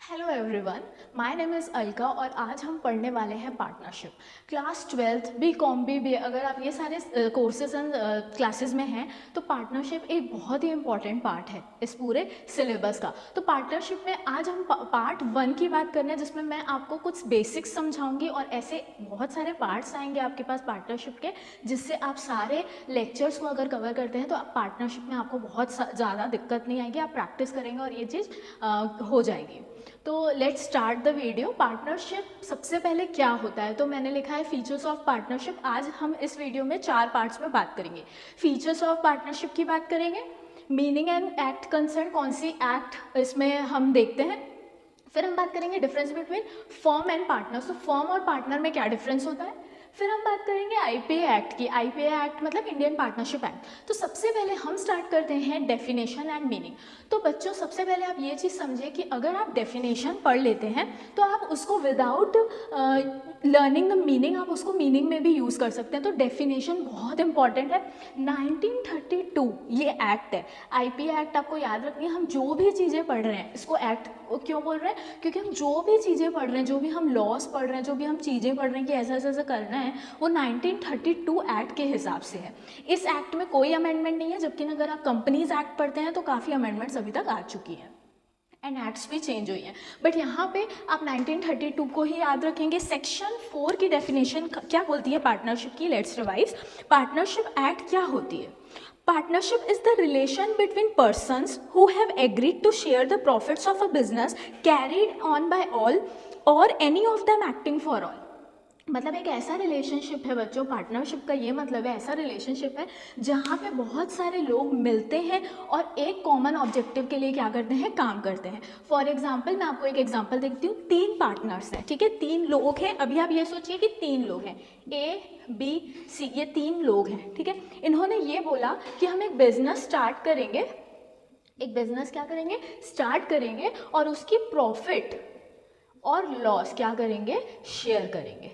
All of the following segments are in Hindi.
Hello everyone, my name is Alka और आज हम पढ़ने वाले हैं partnership. Class 12th B com B अगर आप ये सारे कोर्सेज एंड क्लासेस में हैं तो पार्टनरशिप एक बहुत ही इंपॉर्टेंट पार्ट है इस पूरे सिलेबस का। तो पार्टनरशिप में आज हम पार्ट 1 की बात करने हैं जिसमें मैं आपको कुछ बेसिक्स समझाऊंगी और ऐसे बहुत सारे पार्ट्स आएंगे आपके पास पार्टनरशिप के, जिससे आप सारे लेक्चर्स को अगर कवर करते हैं तो आप पार्टनरशिप में आपको बहुत ज़्यादा दिक्कत नहीं आएगी, आप प्रैक्टिस करेंगे और ये चीज़ हो जाएगी। तो let's start the video. Partnership सबसे पहले क्या होता है, तो मैंने लिखा है फीचर्स ऑफ पार्टनरशिप। आज हम इस वीडियो में 4 पार्ट्स में बात करेंगे। फीचर्स ऑफ पार्टनरशिप की बात करेंगे, मीनिंग एंड एक्ट कंसर्न, कौन सी एक्ट इसमें हम देखते हैं। फिर हम बात करेंगे difference between firm and partner. तो फर्म और पार्टनर में क्या डिफरेंस होता है। फिर हम बात करेंगे आईपीए एक्ट की। आईपीए एक्ट मतलब इंडियन पार्टनरशिप एक्ट। तो सबसे पहले हम स्टार्ट करते हैं डेफिनेशन एंड मीनिंग। तो बच्चों सबसे पहले आप ये चीज़ समझिए कि अगर आप डेफिनेशन पढ़ लेते हैं तो आप उसको विदाउट लर्निंग द मीनिंग आप उसको मीनिंग में भी यूज़ कर सकते हैं। तो डेफिनेशन बहुत इंपॉर्टेंट है। 1932 ये एक्ट है, आईपीए एक्ट आपको याद रखनी है। हम जो भी चीज़ें पढ़ रहे हैं इसको एक्ट क्यों बोल रहे हैं, क्योंकि हम जो भी चीज़ें पढ़ रहे हैं, जो भी हम लॉस पढ़ रहे हैं, जो भी हम चीज़ें पढ़ रहे हैं कि ऐसा ऐसा ऐसा करना है, वो 1932 एक्ट के हिसाब से है। इस एक्ट में कोई अमेंडमेंट नहीं है, जबकि अगर आप कंपनीज एक्ट पढ़ते हैं तो काफ़ी अमेंडमेंट्स अभी तक आ चुकी हैं एंड एक्ट्स भी चेंज हुई हैं। बट यहाँ पे आप 1932 को ही याद रखेंगे। सेक्शन 4 की डेफिनेशन क्या बोलती है पार्टनरशिप की, लेट्स रिवाइज। पार्टनरशिप एक्ट क्या होती है। Partnership is the relation between persons who have agreed to share the profits of a business carried on by all or any of them acting for all। मतलब एक ऐसा रिलेशनशिप है बच्चों, पार्टनरशिप का ये मतलब है ऐसा रिलेशनशिप है जहाँ पे बहुत सारे लोग मिलते हैं और एक कॉमन ऑब्जेक्टिव के लिए क्या करते हैं, काम करते हैं। फॉर एग्जांपल मैं आपको एक एग्जांपल देखती हूँ। 3 पार्टनर्स हैं, ठीक है, 3 लोग हैं। अभी आप ये सोचिए कि 3 लोग हैं, ए बी सी, ये 3 लोग हैं, ठीक है। इन्होंने ये बोला कि हम एक बिजनेस स्टार्ट करेंगे, एक बिजनेस क्या करेंगे, स्टार्ट करेंगे और उसकी प्रॉफिट और लॉस क्या करेंगे, शेयर करेंगे,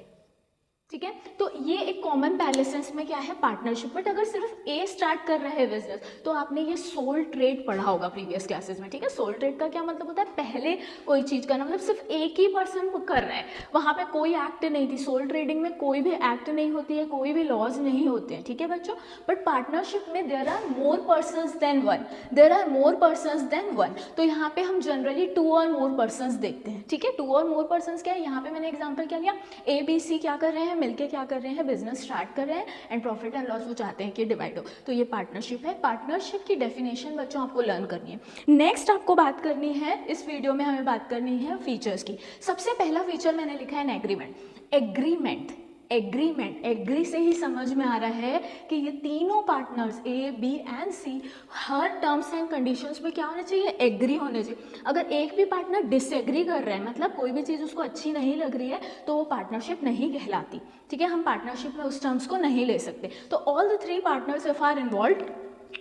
ठीक है। तो ये एक कॉमन बैलेंस में क्या है, पार्टनरशिप। बट अगर सिर्फ ए स्टार्ट कर रहे हैं बिजनेस, तो आपने ये सोल ट्रेड पढ़ा होगा प्रीवियस क्लासेस में, ठीक है। सोल ट्रेड का क्या मतलब होता है, पहले कोई चीज़ करना, मतलब सिर्फ एक ही पर्सन कर रहा है, वहाँ पे कोई एक्ट नहीं थी। सोल ट्रेडिंग में कोई भी एक्ट नहीं होती है, कोई भी लॉज नहीं होते हैं, ठीक है बच्चों। बट पार्टनरशिप में there are more persons than one, there are more persons than one. तो यहाँ पे हम जनरली 2 और मोर पर्सनस देखते हैं, ठीक है। 2 और मोर पर्सनस क्या है, यहाँ पे मैंने एग्जाम्पल क्या लिया, ए बी सी क्या कर रहे हैं, मिलके क्या कर रहे हैं, बिजनेस स्टार्ट कर रहे हैं एंड प्रॉफिट एंड लॉस वो चाहते हैं कि डिवाइड हो। तो ये पार्टनरशिप है। पार्टनरशिप की डेफिनेशन बच्चों आपको लर्न करनी है। नेक्स्ट आपको बात करनी है, इस वीडियो में हमें बात करनी है फीचर्स की। सबसे पहला फीचर मैंने लिखा है एग्रीमेंट। एग्रीमेंट, एग्रीमेंट, एग्री से ही समझ में आ रहा है कि ये तीनों partners A B and C हर टर्म्स एंड कंडीशंस में क्या होने चाहिए, एग्री होने चाहिए। अगर एक भी पार्टनर डिसएग्री कर रहा है, मतलब कोई भी चीज़ उसको अच्छी नहीं लग रही है, तो वो पार्टनरशिप नहीं कहलाती, ठीक है। हम पार्टनरशिप में उस टर्म्स को नहीं ले सकते। तो all the 3 partners if are involve,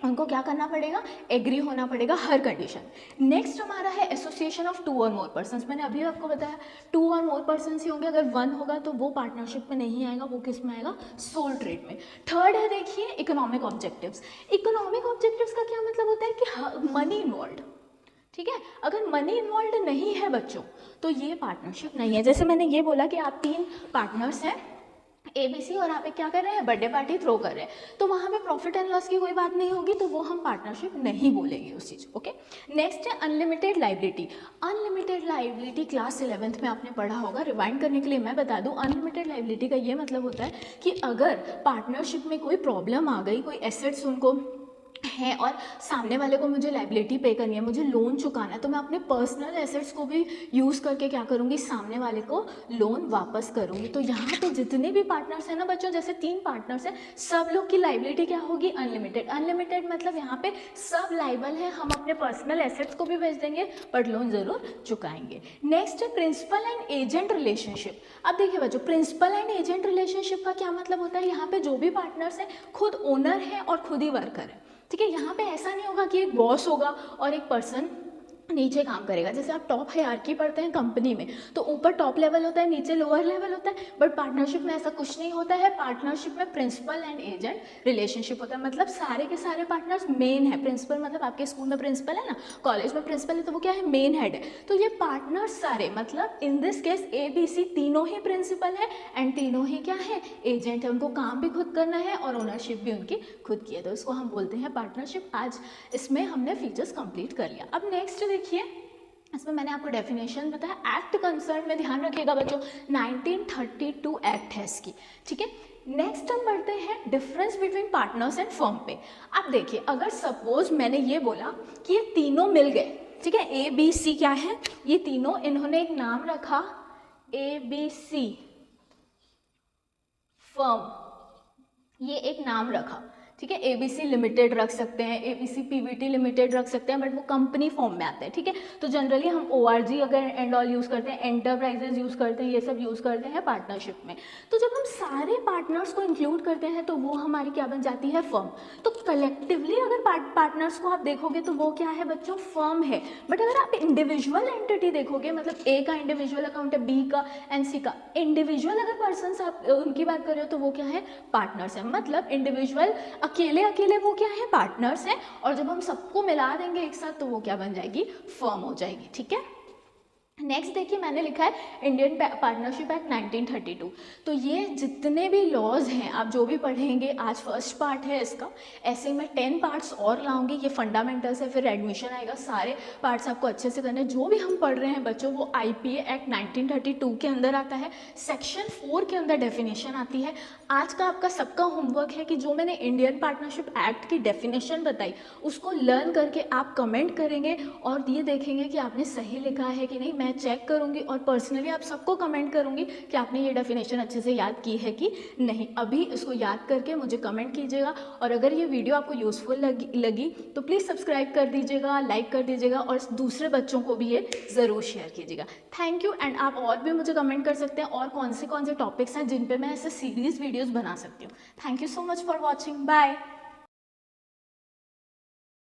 उनको क्या करना पड़ेगा, एग्री होना पड़ेगा हर कंडीशन। नेक्स्ट हमारा है एसोसिएशन ऑफ 2 और मोर पर्सन्स। मैंने अभी आपको बताया 2 और मोर पर्सन्स ही होंगे, अगर 1 होगा तो वो पार्टनरशिप में नहीं आएगा, वो किस में आएगा, सोल ट्रेड में। थर्ड है देखिए इकोनॉमिक ऑब्जेक्टिव्स। इकोनॉमिक ऑब्जेक्टिव्स का क्या मतलब होता है कि मनी इन्वॉल्व, ठीक है। अगर मनी इन्वॉल्व नहीं है बच्चों तो ये पार्टनरशिप नहीं है। जैसे मैंने ये बोला कि आप 3 पार्टनर्स हैं ए बी सी और आप एक क्या कर रहे हैं, बर्थडे पार्टी थ्रो कर रहे हैं, तो वहाँ पे प्रॉफिट एंड लॉस की कोई बात नहीं होगी, तो वो हम पार्टनरशिप नहीं बोलेंगे उस चीज़, ओके। नेक्स्ट है unlimited liability. Unlimited liability class 11th में आपने पढ़ा होगा, रिवाइंड करने के लिए मैं बता दूं। अनलिमिटेड लाइबिलिटी का ये मतलब होता है कि अगर पार्टनरशिप में कोई प्रॉब्लम आ गई, कोई एसेट्स उनको है और सामने वाले को मुझे लाइबिलिटी पे करनी है, मुझे लोन चुकाना है, तो मैं अपने पर्सनल एसेट्स को भी यूज़ करके क्या करूँगी, सामने वाले को लोन वापस करूँगी। तो यहाँ पे जितने भी पार्टनर्स हैं ना बच्चों, जैसे 3 पार्टनर्स हैं, सब लोग की लाइबिलिटी क्या होगी, अनलिमिटेड। अनलिमिटेड मतलब यहाँ पे सब लाइबल है, हम अपने पर्सनल एसेट्स को भी भेज देंगे बट लोन ज़रूर चुकाएंगे। नेक्स्ट है प्रिंसिपल एंड एजेंट रिलेशनशिप। अब देखिए बच्चों, प्रिंसिपल एंड एजेंट रिलेशनशिप का क्या मतलब होता है, यहाँ पे जो भी पार्टनर्स हैं खुद ओनर है और खुद ही वर्कर है, ठीक है। यहाँ पे ऐसा नहीं होगा कि एक बॉस होगा और एक पर्सन नीचे काम करेगा। जैसे आप टॉप हायरार्की पढ़ते हैं कंपनी में, तो ऊपर टॉप लेवल होता है, नीचे लोअर लेवल होता है, बट पार्टनरशिप में ऐसा कुछ नहीं होता है। पार्टनरशिप में प्रिंसिपल एंड एजेंट रिलेशनशिप होता है, मतलब सारे के सारे पार्टनर्स मेन है। प्रिंसिपल मतलब आपके स्कूल में प्रिंसिपल है ना, कॉलेज में प्रिंसिपल है, तो वो क्या है, मेन हेड है। तो ये पार्टनर्स सारे, मतलब इन दिस केस ABC तीनों ही प्रिंसिपल है एंड तीनों ही क्या है, एजेंट है। उनको काम भी खुद करना है और ओनरशिप भी उनकी खुद की है, तो इसको हम बोलते हैं पार्टनरशिप। आज इसमें हमने फीचर्स कंप्लीट कर लिया। अब नेक्स्ट देखिए, इसमें मैंने आपको डेफिनेशन बताया। एक्ट कंसर्न में ध्यान रखिएगा बच्चों, 1932 एक्ट है इसकी, ठीक है। नेक्स्ट हम बढ़ते हैं difference between partners and firm पे। अब देखिए, अगर सपोज मैंने ये बोला कि ये तीनों मिल गए, ठीक है, ABC क्या है, ये तीनों, इन्होंने एक नाम रखा ABC फर्म, ये एक नाम रखा, ठीक है। ABC लिमिटेड रख सकते हैं, ABC PVT लिमिटेड रख सकते हैं, बट वो कंपनी फॉर्म में आते हैं, ठीक है। तो जनरली हम ORG अगर एंड ऑल यूज़ करते हैं, एंटरप्राइजेज यूज़ करते हैं, ये सब यूज़ करते हैं पार्टनरशिप में। तो जब हम सारे पार्टनर्स को इंक्लूड करते हैं तो वो हमारी क्या बन जाती है, फर्म। तो कलेक्टिवली अगर पार्टनर्स को आप देखोगे तो वो क्या है बच्चों, फर्म है। बट अगर आप इंडिविजुअल एंटिटी देखोगे, मतलब A का इंडिविजुअल अकाउंट है, B का एंड C का इंडिविजुअल अगर पर्सन आप उनकी बात कर रहे हो तो वो क्या है, पार्टनर्स है। मतलब इंडिविजुअल अकेले अकेले वो क्या है, पार्टनर्स हैं, और जब हम सबको मिला देंगे एक साथ तो वो क्या बन जाएगी, फर्म हो जाएगी, ठीक है। नेक्स्ट देखिए, मैंने लिखा है इंडियन पार्टनरशिप एक्ट 1932। तो ये जितने भी लॉज हैं आप जो भी पढ़ेंगे, आज फर्स्ट पार्ट है इसका, ऐसे मैं 10 पार्ट्स और लाऊंगी। ये फंडामेंटल्स है, फिर एडमिशन आएगा, सारे पार्ट्स आपको अच्छे से करने। जो भी हम पढ़ रहे हैं बच्चों, वो IPA एक्ट 1932 के अंदर आता है, सेक्शन 4 के अंदर डेफिनेशन आती है। आज का आपका सबका होमवर्क है कि जो मैंने इंडियन पार्टनरशिप एक्ट की डेफिनेशन बताई उसको लर्न करके आप कमेंट करेंगे और ये देखेंगे कि आपने सही लिखा है कि नहीं। मैं चेक करूंगी और पर्सनली आप सबको कमेंट करूंगी कि आपने ये डेफिनेशन अच्छे से याद की है कि नहीं। अभी इसको याद करके मुझे कमेंट कीजिएगा, और अगर ये वीडियो आपको यूज़फुल लगी तो प्लीज़ सब्सक्राइब कर दीजिएगा, लाइक कर दीजिएगा, और दूसरे बच्चों को भी ये ज़रूर शेयर कीजिएगा। Thank you. एंड आप और भी मुझे कमेंट कर सकते हैं और कौन से टॉपिक्स हैं जिन पे मैं ऐसे सीरीज़ वीडियोज़ बना सकती हूँ। Thank you so much for watching, bye.